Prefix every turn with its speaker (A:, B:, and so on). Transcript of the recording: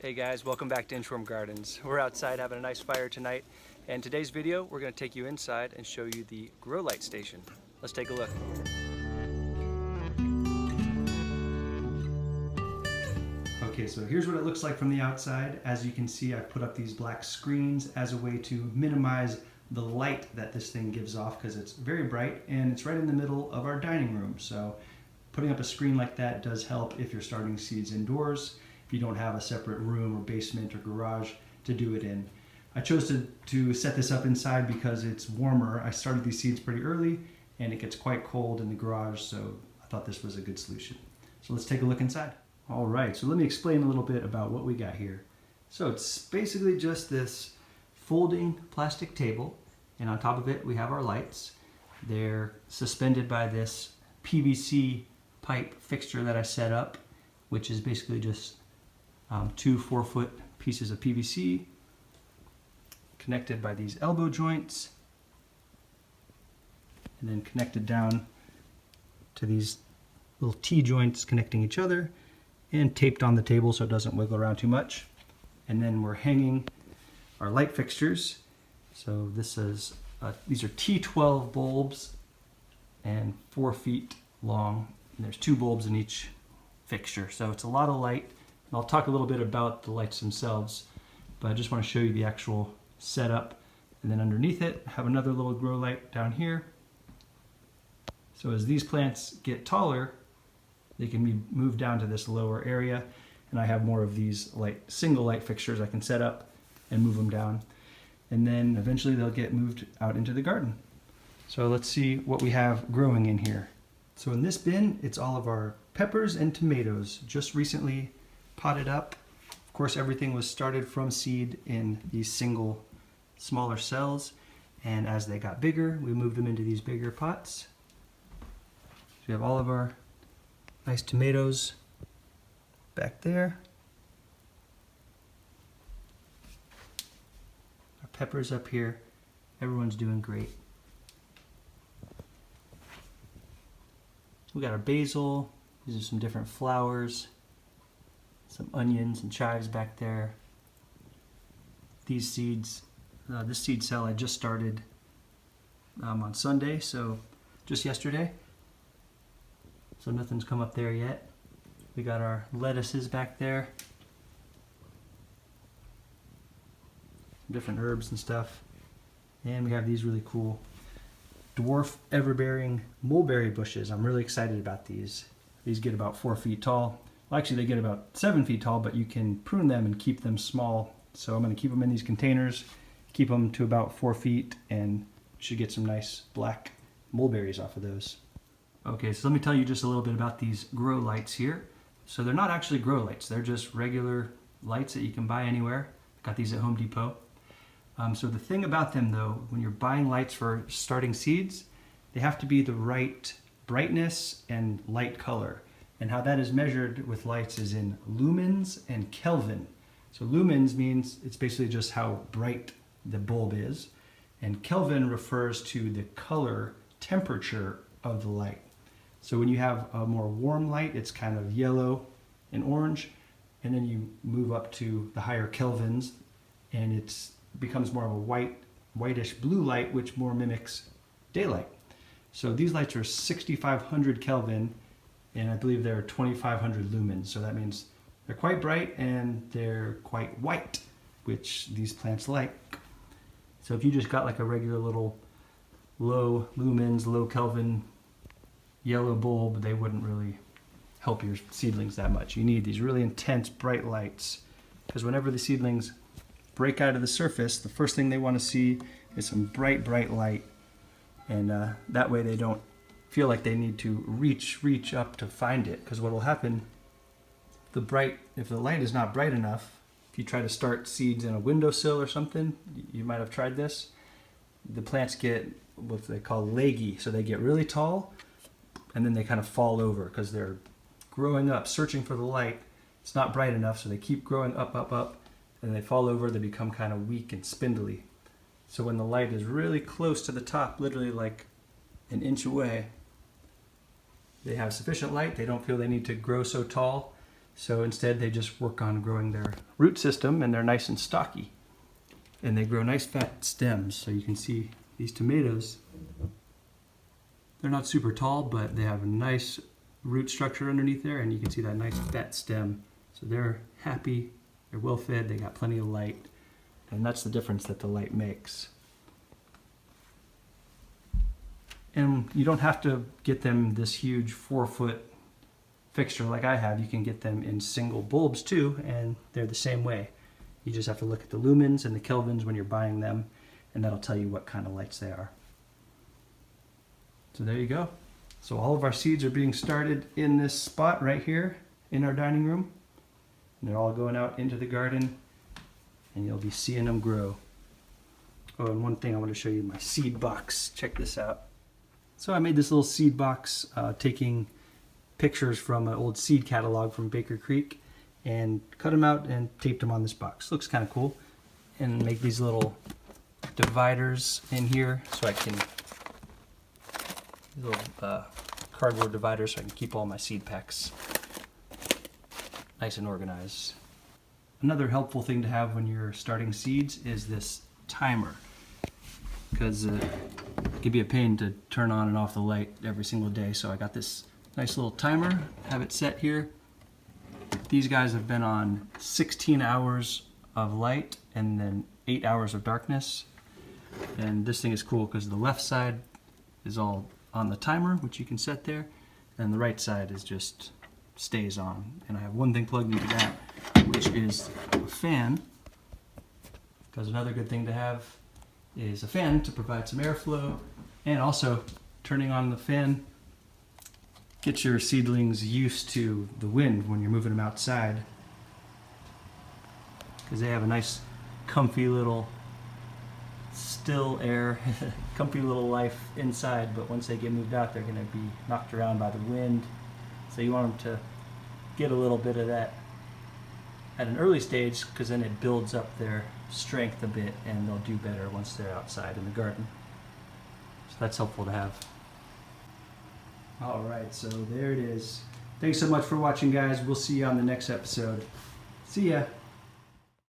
A: Hey guys, welcome back to Inchworm Gardens. We're outside having a nice fire tonight, and today's video we're going to take you inside and show you the grow light station. Let's take a look. Okay, so here's what it looks like from the outside. As you can see, I've put up these black screens as a way to minimize the light that this thing gives off because it's very bright and it's right in the middle of our dining room. So putting up a screen like that does help if you're starting seeds indoors, if you don't have a separate room or basement or garage to do it in. I chose to set this up inside because it's warmer. I started these seeds pretty early and it gets quite cold in the garage, so I thought this was a good solution. So let's take a look inside. All right, so let me explain a little bit about what we got here. So it's basically just this folding plastic table, and on top of it we have our lights. They're suspended by this PVC pipe fixture that I set up, which is basically just two 4-foot pieces of PVC connected by these elbow joints and then connected down to these little T-joints connecting each other and taped on the table so it doesn't wiggle around too much. And then we're hanging our light fixtures. So this is these are T12 bulbs and 4 feet long, and there's 2 bulbs in each fixture, so it's a lot of light. And I'll talk a little bit about the lights themselves, but I just want to show you the actual setup. And then underneath it, I have another little grow light down here. So as these plants get taller, they can be moved down to this lower area, and I have more of these single light fixtures I can set up and move them down. And then eventually they'll get moved out into the garden. So let's see what we have growing in here. So in this bin, it's all of our peppers and tomatoes, just recently potted up. Of course, everything was started from seed in these single, smaller cells. And as they got bigger, we moved them into these bigger pots. So we have all of our nice tomatoes back there. Our peppers up here. Everyone's doing great. We got our basil. These are some different flowers. Some onions and chives back there. These seeds, this seed cell I just started on Sunday, so just yesterday. So nothing's come up there yet. We got our lettuces back there. Different herbs and stuff. And we have these really cool dwarf everbearing mulberry bushes. I'm really excited about these. These get about 4 feet tall. Well, actually they get about 7 feet tall, but you can prune them and keep them small. So I'm going to keep them in these containers, keep them to about 4 feet, and should get some nice black mulberries off of those. Okay, so let me tell you just a little bit about these grow lights here. So they're not actually grow lights, they're just regular lights that you can buy anywhere. Got these at Home Depot. So the thing about them though, when you're buying lights for starting seeds, they have to be the right brightness and light color. And how that is measured with lights is in lumens and Kelvin. So lumens means it's basically just how bright the bulb is, and Kelvin refers to the color temperature of the light. So when you have a more warm light, it's kind of yellow and orange, and then you move up to the higher Kelvins and it becomes more of a whitish blue light, which more mimics daylight. So these lights are 6500 Kelvin, and I believe they're 2500 lumens. So that means they're quite bright and they're quite white, which these plants like. So if you just got like a regular little low lumens, low Kelvin yellow bulb, they wouldn't really help your seedlings that much. You need these really intense bright lights, because whenever the seedlings break out of the surface, the first thing they want to see is some bright light, and that way they don't feel like they need to reach up to find it. Because what will happen, if the light is not bright enough, if you try to start seeds in a windowsill or something, you might have tried this, the plants get what they call leggy, so they get really tall and then they kind of fall over because they're growing up, searching for the light. It's not bright enough, so they keep growing up, and they fall over, they become kind of weak and spindly. So when the light is really close to the top, literally like an inch away, they have sufficient light, they don't feel they need to grow so tall, So instead they just work on growing their root system, and they're nice and stocky. And they grow nice fat stems. So you can see these tomatoes, they're not super tall, but they have a nice root structure underneath there, and you can see that nice fat stem. So they're happy, they're well fed, they got plenty of light, and that's the difference that the light makes. And you don't have to get them this huge 4-foot fixture like I have. You can get them in single bulbs too, and they're the same way. You just have to look at the lumens and the kelvins when you're buying them, and that'll tell you what kind of lights they are. So there you go. So all of our seeds are being started in this spot right here in our dining room. And they're all going out into the garden, and you'll be seeing them grow. Oh, and one thing I want to show you, my seed box. Check this out. So I made this little seed box taking pictures from an old seed catalog from Baker Creek, and cut them out and taped them on this box. Looks kind of cool. And make these little dividers in here so I can, little cardboard dividers so I can keep all my seed packs nice and organized. Another helpful thing to have when you're starting seeds is this timer, because it can be a pain to turn on and off the light every single day. So I got this nice little timer, have it set here. These guys have been on 16 hours of light and then 8 hours of darkness. And this thing is cool because the left side is all on the timer, which you can set there, and the right side is just stays on. And I have one thing plugged into that, which is a fan, because another good thing to have is a fan to provide some airflow, and also turning on the fan gets your seedlings used to the wind when you're moving them outside, because they have a nice comfy little still air, comfy little life inside, but once they get moved out they're going to be knocked around by the wind. So you want them to get a little bit of that at an early stage, because then it builds up their strength a bit and they'll do better once they're outside in the garden. So that's helpful to have. Alright, so there it is. Thanks so much for watching, guys. We'll see you on the next episode. See ya.